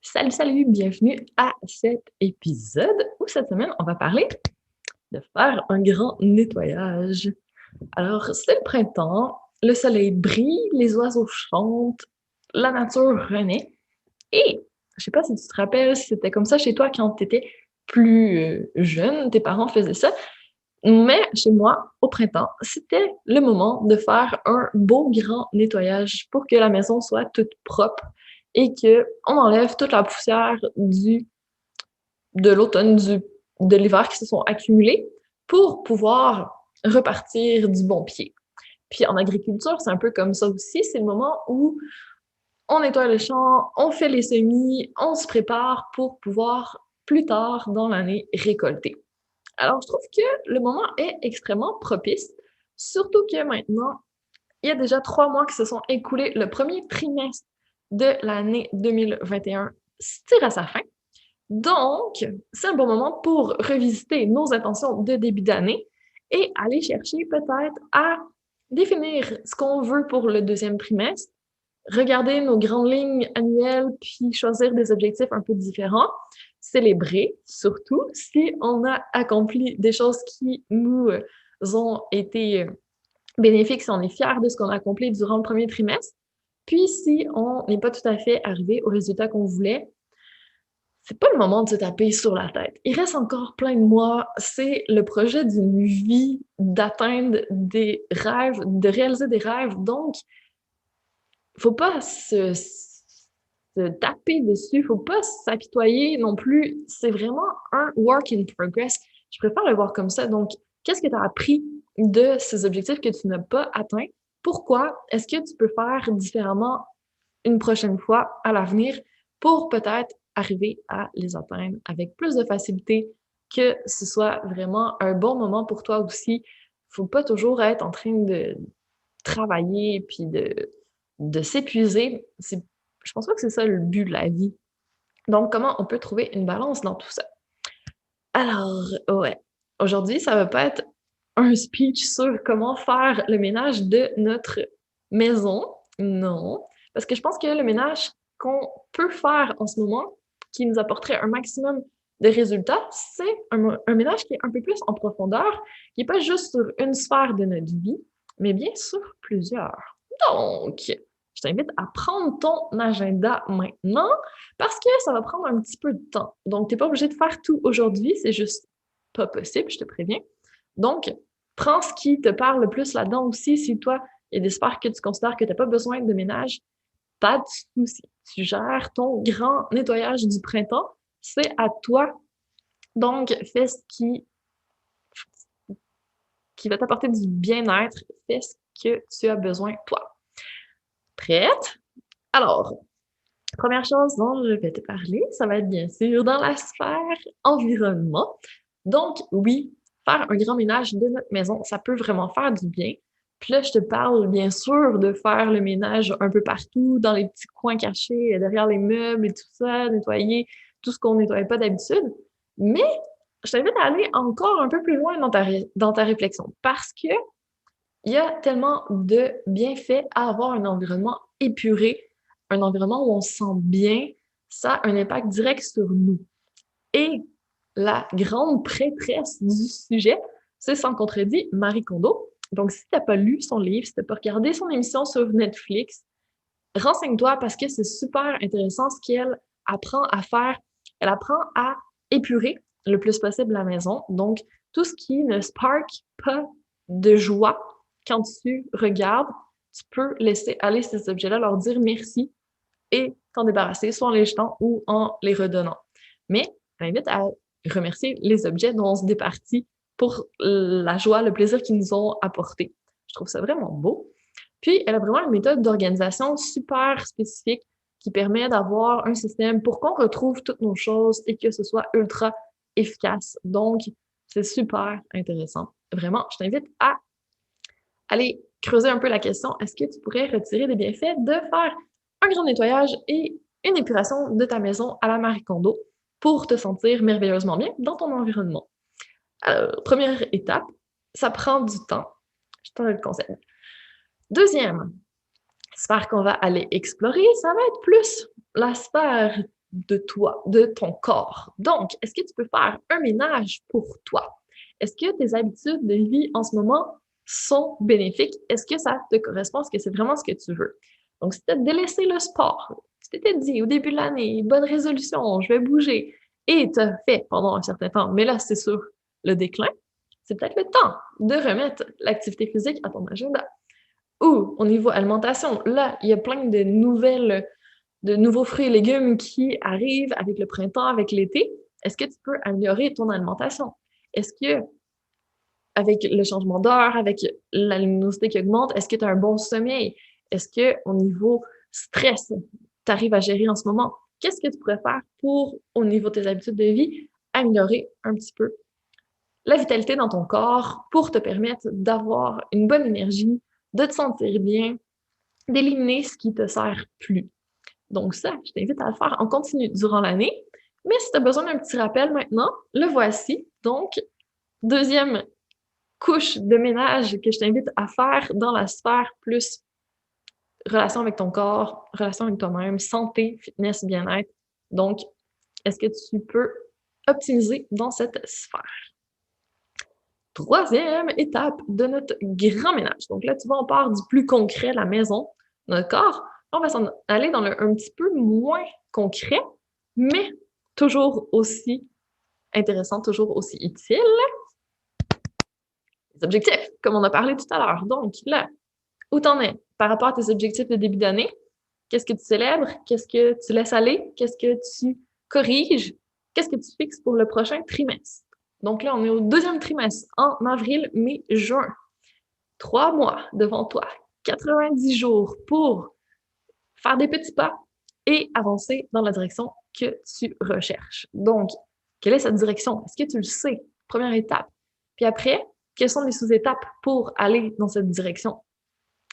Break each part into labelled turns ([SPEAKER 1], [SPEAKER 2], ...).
[SPEAKER 1] Salut, salut, bienvenue à cet épisode où cette semaine, on va parler de faire un grand nettoyage. Alors, c'est le printemps, le soleil brille, les oiseaux chantent, la nature renaît. Et, je sais pas si tu te rappelles, si c'était comme ça chez toi quand tu étais plus jeune, tes parents faisaient ça, mais chez moi, au printemps, c'était le moment de faire un beau grand nettoyage pour que la maison soit toute propre et qu'on enlève toute la poussière de l'automne, de l'hiver qui se sont accumulés pour pouvoir repartir du bon pied. Puis en agriculture, c'est un peu comme ça aussi. C'est le moment où on nettoie le champ, on fait les semis, on se prépare pour pouvoir plus tard dans l'année récolter. Alors, je trouve que le moment est extrêmement propice, surtout que maintenant, il y a déjà 3 mois qui se sont écoulés. Le premier trimestre de l'année 2021 tire à sa fin. Donc, c'est un bon moment pour revisiter nos intentions de début d'année et aller chercher peut-être à définir ce qu'on veut pour le deuxième trimestre, regarder nos grandes lignes annuelles, puis choisir des objectifs un peu différents, célébrer surtout si on a accompli des choses qui nous ont été bénéfiques, si on est fiers de ce qu'on a accompli durant le premier trimestre. Puis si on n'est pas tout à fait arrivé au résultat qu'on voulait, c'est pas le moment de se taper sur la tête. Il reste encore plein de mois. C'est le projet d'une vie d'atteindre des rêves, de réaliser des rêves. Donc, faut pas se taper dessus, faut pas s'apitoyer non plus. C'est vraiment un work in progress. Je préfère le voir comme ça. Donc, qu'est-ce que tu as appris de ces objectifs que tu n'as pas atteints? Pourquoi? Est-ce que tu peux faire différemment une prochaine fois à l'avenir pour peut-être arriver à les atteindre avec plus de facilité, que ce soit vraiment un bon moment pour toi aussi. Faut pas toujours être en train de travailler puis de s'épuiser. Je pense pas que c'est ça le but de la vie. Donc, comment on peut trouver une balance dans tout ça? Alors, ouais, aujourd'hui, ça va pas être un speech sur comment faire le ménage de notre maison, non, parce que je pense que le ménage qu'on peut faire en ce moment, qui nous apporterait un maximum de résultats, c'est un ménage qui est un peu plus en profondeur, qui n'est pas juste sur une sphère de notre vie, mais bien sur plusieurs. Donc, je t'invite à prendre ton agenda maintenant parce que ça va prendre un petit peu de temps. Donc, tu n'es pas obligé de faire tout aujourd'hui, c'est juste pas possible, je te préviens. Donc, prends ce qui te parle le plus là-dedans aussi. Si toi, il y a des sphères que tu considères que tu n'as pas besoin de ménage, pas de souci. Tu gères ton grand nettoyage du printemps, c'est à toi. Donc, fais ce qui va t'apporter du bien-être, fais ce que tu as besoin, toi. Prête? Alors, première chose dont je vais te parler, ça va être bien sûr dans la sphère environnement. Donc, oui, faire un grand ménage de notre maison, ça peut vraiment faire du bien. Puis là, je te parle bien sûr de faire le ménage un peu partout, dans les petits coins cachés, derrière les meubles et tout ça, nettoyer tout ce qu'on ne nettoie pas d'habitude. Mais je t'invite à aller encore un peu plus loin dans ta réflexion parce que il y a tellement de bienfaits à avoir un environnement épuré, un environnement où on se sent bien, ça a un impact direct sur nous. Et la grande prêtresse du sujet, c'est sans contredit Marie Kondo. Donc, si tu n'as pas lu son livre, si tu n'as pas regardé son émission sur Netflix, renseigne-toi parce que c'est super intéressant ce qu'elle apprend à faire. Elle apprend à épurer le plus possible la maison. Donc, tout ce qui ne spark pas de joie quand tu regardes, tu peux laisser aller ces objets-là, leur dire merci et t'en débarrasser, soit en les jetant ou en les redonnant. Mais je t'invite à remercier les objets dont on se départit pour la joie, le plaisir qu'ils nous ont apporté. Je trouve ça vraiment beau. Puis, elle a vraiment une méthode d'organisation super spécifique qui permet d'avoir un système pour qu'on retrouve toutes nos choses et que ce soit ultra efficace. Donc, c'est super intéressant. Vraiment, je t'invite à aller creuser un peu la question, est-ce que tu pourrais retirer des bienfaits de faire un grand nettoyage et une épuration de ta maison à la Marie Kondo pour te sentir merveilleusement bien dans ton environnement? Alors, première étape, ça prend du temps. Je te le conseille. Deuxième sphère qu'on va aller explorer, ça va être plus la sphère de toi, de ton corps. Donc, est-ce que tu peux faire un ménage pour toi? Est-ce que tes habitudes de vie en ce moment sont bénéfiques? Est-ce que ça te correspond? Est-ce que c'est vraiment ce que tu veux? Donc, si tu as délaissé le sport, tu t'étais dit au début de l'année, bonne résolution, je vais bouger, et tu as fait pendant un certain temps, mais là, c'est sur le déclin, c'est peut-être le temps de remettre l'activité physique à ton agenda. Ou au niveau alimentation, là, il y a plein de nouveaux fruits et légumes qui arrivent avec le printemps, avec l'été. Est-ce que tu peux améliorer ton alimentation? Est-ce que, avec le changement d'heure, avec la luminosité qui augmente, est-ce que tu as un bon sommeil? Est-ce que, au niveau stress, tu arrives à gérer en ce moment? Qu'est-ce que tu pourrais faire pour, au niveau de tes habitudes de vie, améliorer un petit peu la vitalité dans ton corps pour te permettre d'avoir une bonne énergie, de te sentir bien, d'éliminer ce qui te sert plus. Donc ça, je t'invite à le faire en continu durant l'année. Mais si tu as besoin d'un petit rappel maintenant, le voici. Donc, deuxième couche de ménage que je t'invite à faire dans la sphère plus relation avec ton corps, relation avec toi-même, santé, fitness, bien-être. Donc, est-ce que tu peux optimiser dans cette sphère? Troisième étape de notre grand ménage. Donc là, tu vois, on part du plus concret, la maison, notre corps. On va s'en aller dans le un petit peu moins concret, mais toujours aussi intéressant, toujours aussi utile. Les objectifs, comme on a parlé tout à l'heure. Donc là, où t'en es par rapport à tes objectifs de début d'année? Qu'est-ce que tu célèbres? Qu'est-ce que tu laisses aller? Qu'est-ce que tu corriges? Qu'est-ce que tu fixes pour le prochain trimestre? Donc là, on est au deuxième trimestre, en avril, mai, juin. 3 mois devant toi, 90 jours pour faire des petits pas et avancer dans la direction que tu recherches. Donc, quelle est cette direction? Est-ce que tu le sais? Première étape. Puis après, quelles sont les sous-étapes pour aller dans cette direction?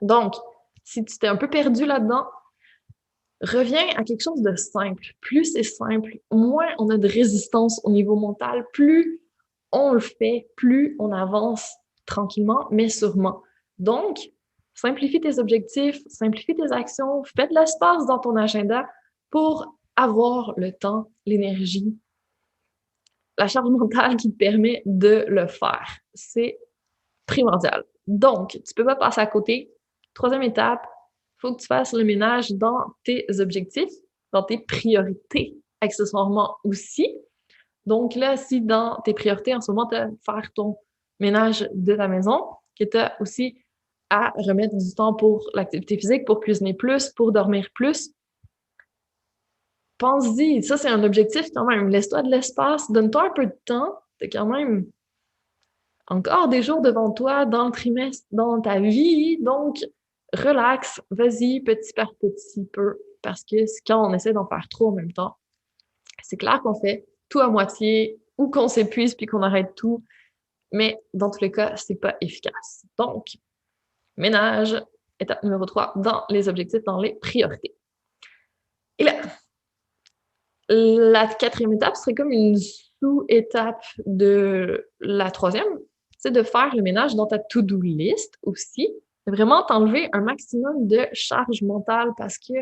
[SPEAKER 1] Donc, si tu t'es un peu perdu là-dedans, reviens à quelque chose de simple. Plus c'est simple, moins on a de résistance au niveau mental, plus on le fait, plus on avance tranquillement, mais sûrement. Donc, simplifie tes objectifs, simplifie tes actions, fais de l'espace dans ton agenda pour avoir le temps, l'énergie, la charge mentale qui te permet de le faire. C'est primordial. Donc, tu peux pas passer à côté. Troisième étape, il faut que tu fasses le ménage dans tes objectifs, dans tes priorités, accessoirement aussi. Donc là, si dans tes priorités en ce moment, tu as faire ton ménage de ta maison, que tu as aussi à remettre du temps pour l'activité physique, pour cuisiner plus, pour dormir plus, pense-y. Ça, c'est un objectif quand même. Laisse-toi de l'espace, donne-toi un peu de temps. Tu quand même encore des jours devant toi dans le trimestre, dans ta vie. Donc, relax, vas-y petit par petit peu. Parce que quand on essaie d'en faire trop en même temps, c'est clair qu'on fait tout à moitié ou qu'on s'épuise puis qu'on arrête tout. Mais dans tous les cas, c'est pas efficace. Donc, ménage, étape numéro 3 dans les objectifs, dans les priorités. Et là, la quatrième étape serait comme une sous-étape de la troisième, c'est de faire le ménage dans ta to-do list aussi. Vraiment t'enlever un maximum de charge mentale parce que,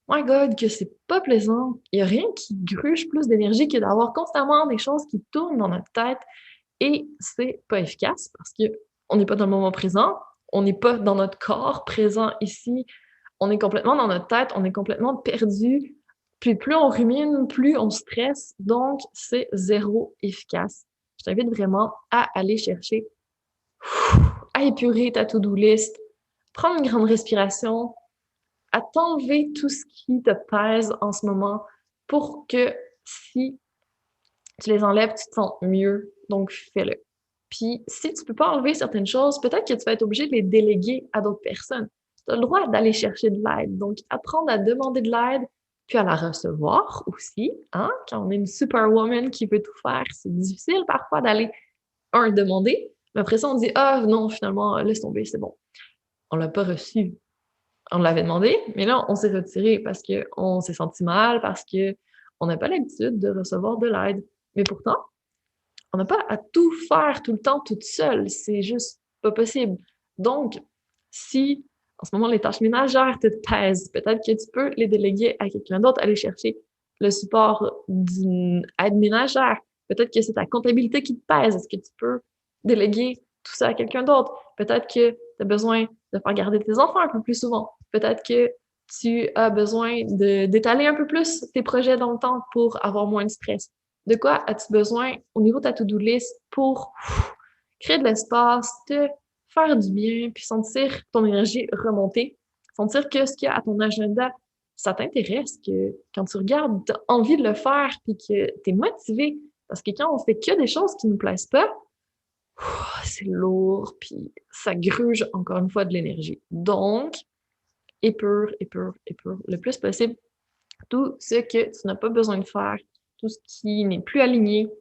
[SPEAKER 1] my God, que c'est pas plaisant. Il n'y a rien qui gruge plus d'énergie que d'avoir constamment des choses qui tournent dans notre tête et c'est pas efficace parce que on n'est pas dans le moment présent, on n'est pas dans notre corps présent ici, on est complètement dans notre tête, on est complètement perdu. Puis plus on rumine, plus on stresse, donc c'est zéro efficace. Je t'invite vraiment à aller chercher, à épurer ta to-do list, prendre une grande respiration, à t'enlever tout ce qui te pèse en ce moment pour que si tu les enlèves, tu te sens mieux. Donc, fais-le. Puis, si tu peux pas enlever certaines choses, peut-être que tu vas être obligé de les déléguer à d'autres personnes. Tu as le droit d'aller chercher de l'aide. Donc, apprendre à demander de l'aide, puis à la recevoir aussi. Hein? Quand on est une superwoman qui veut tout faire, c'est difficile parfois d'aller, demander. Mais après ça, on dit, ah non, finalement, laisse tomber, c'est bon. On l'a pas reçu. On l'avait demandé, mais là, on s'est retiré parce qu'on s'est senti mal, parce qu'on n'a pas l'habitude de recevoir de l'aide. Mais pourtant, on n'a pas à tout faire tout le temps toute seule. C'est juste pas possible. Donc, si en ce moment, les tâches ménagères te pèsent. Peut-être que tu peux les déléguer à quelqu'un d'autre, aller chercher le support d'une aide ménagère. Peut-être que c'est ta comptabilité qui te pèse. Est-ce que tu peux déléguer tout ça à quelqu'un d'autre? Peut-être que tu as besoin de faire garder tes enfants un peu plus souvent. Peut-être que tu as besoin d'étaler un peu plus tes projets dans le temps pour avoir moins de stress. De quoi as-tu besoin au niveau de ta to-do list pour créer de l'espace, te faire du bien, puis sentir ton énergie remonter, sentir que ce qu'il y a à ton agenda, ça t'intéresse, que quand tu regardes, tu as envie de le faire, puis que tu es motivé. Parce que quand on fait que des choses qui nous plaisent pas, c'est lourd, puis ça gruge encore une fois de l'énergie. Donc, épure, épure, épure le plus possible tout ce que tu n'as pas besoin de faire, tout ce qui n'est plus aligné,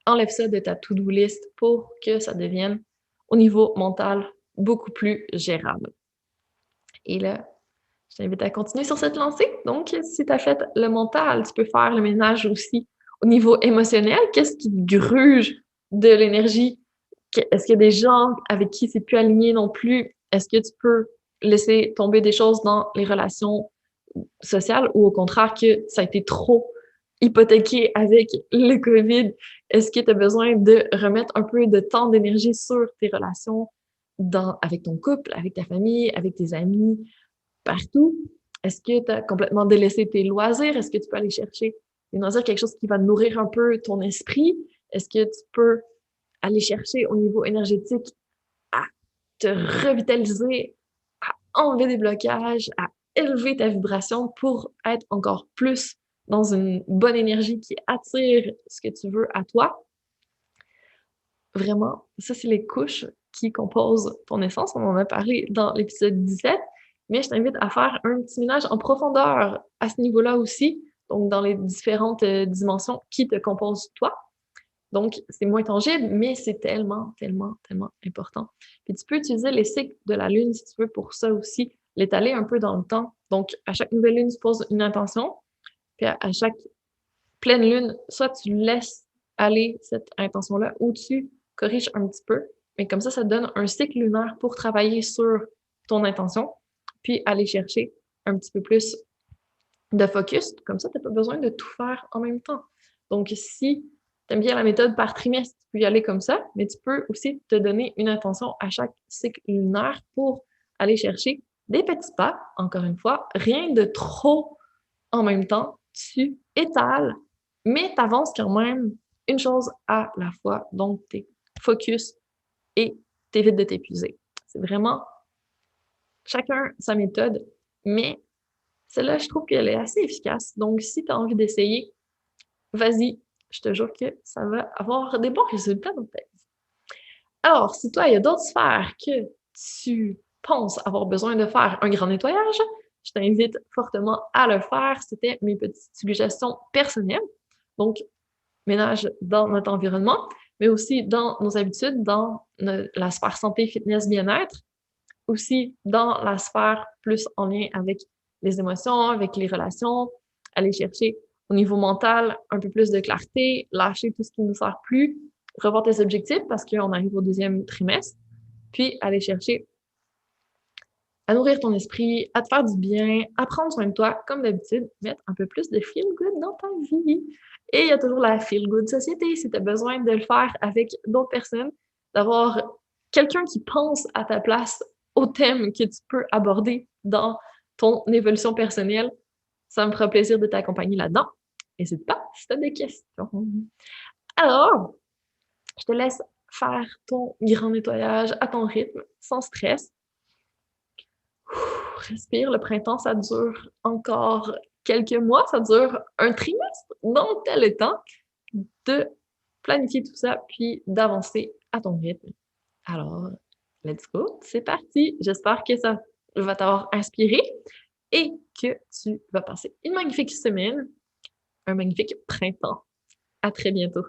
[SPEAKER 1] enlève ça de ta to-do list pour que ça devienne, au niveau mental, beaucoup plus gérable. Et là, je t'invite à continuer sur cette lancée. Donc, si tu as fait le mental, tu peux faire le ménage aussi au niveau émotionnel. Qu'est-ce qui te gruge de l'énergie? Est-ce qu'il y a des gens avec qui c'est plus aligné non plus? Est-ce que tu peux laisser tomber des choses dans les relations sociales ou au contraire que ça a été trop hypothéqué avec le COVID? Est-ce que tu as besoin de remettre un peu de temps, d'énergie sur tes relations avec ton couple, avec ta famille, avec tes amis, partout? Est-ce que tu as complètement délaissé tes loisirs? Est-ce que tu peux aller chercher des loisirs, quelque chose qui va nourrir un peu ton esprit? Est-ce que tu peux aller chercher au niveau énergétique à te revitaliser, à enlever des blocages, à élever ta vibration pour être encore plus dans une bonne énergie qui attire ce que tu veux à toi? Vraiment, ça, c'est les couches qui composent ton essence. On en a parlé dans l'épisode 17, mais je t'invite à faire un petit ménage en profondeur à ce niveau-là aussi, donc dans les différentes dimensions qui te composent toi. Donc, c'est moins tangible, mais c'est tellement, tellement, tellement important. Puis tu peux utiliser les cycles de la lune, si tu veux, pour ça aussi, l'étaler un peu dans le temps. Donc, à chaque nouvelle lune, tu poses une intention, puis à chaque pleine lune, soit tu laisses aller cette intention-là ou tu corriges un petit peu. Mais comme ça te donne un cycle lunaire pour travailler sur ton intention, puis aller chercher un petit peu plus de focus. Comme ça, tu n'as pas besoin de tout faire en même temps. Donc, si tu aimes bien la méthode par trimestre, tu peux y aller comme ça, mais tu peux aussi te donner une intention à chaque cycle lunaire pour aller chercher des petits pas, encore une fois, rien de trop en même temps. Tu étales, mais tu avances quand même une chose à la fois. Donc, tu es focus et tu évites de t'épuiser. C'est vraiment chacun sa méthode, mais celle-là, je trouve qu'elle est assez efficace. Donc, si tu as envie d'essayer, vas-y. Je te jure que ça va avoir des bons résultats dans ta vie. Alors, si toi, il y a d'autres sphères que tu penses avoir besoin de faire un grand nettoyage, je t'invite fortement à le faire. C'était mes petites suggestions personnelles. Donc, ménage dans notre environnement, mais aussi dans nos habitudes, dans la sphère santé, fitness, bien-être, aussi dans la sphère plus en lien avec les émotions, avec les relations, aller chercher au niveau mental un peu plus de clarté, lâcher tout ce qui ne nous sert plus, revoir tes objectifs parce qu'on arrive au deuxième trimestre, puis aller chercher à nourrir ton esprit, à te faire du bien, à prendre soin de toi, comme d'habitude, mettre un peu plus de feel good dans ta vie. Et il y a toujours la feel good société, si tu as besoin de le faire avec d'autres personnes, d'avoir quelqu'un qui pense à ta place au thème que tu peux aborder dans ton évolution personnelle. Ça me fera plaisir de t'accompagner là-dedans. N'hésite pas si tu as des questions. Alors, je te laisse faire ton grand nettoyage à ton rythme, sans stress. Respire, le printemps, ça dure encore quelques mois, ça dure un trimestre. Donc, tu as le temps de planifier tout ça, puis d'avancer à ton rythme. Alors, let's go, c'est parti. J'espère que ça va t'avoir inspiré et que tu vas passer une magnifique semaine, un magnifique printemps. À très bientôt.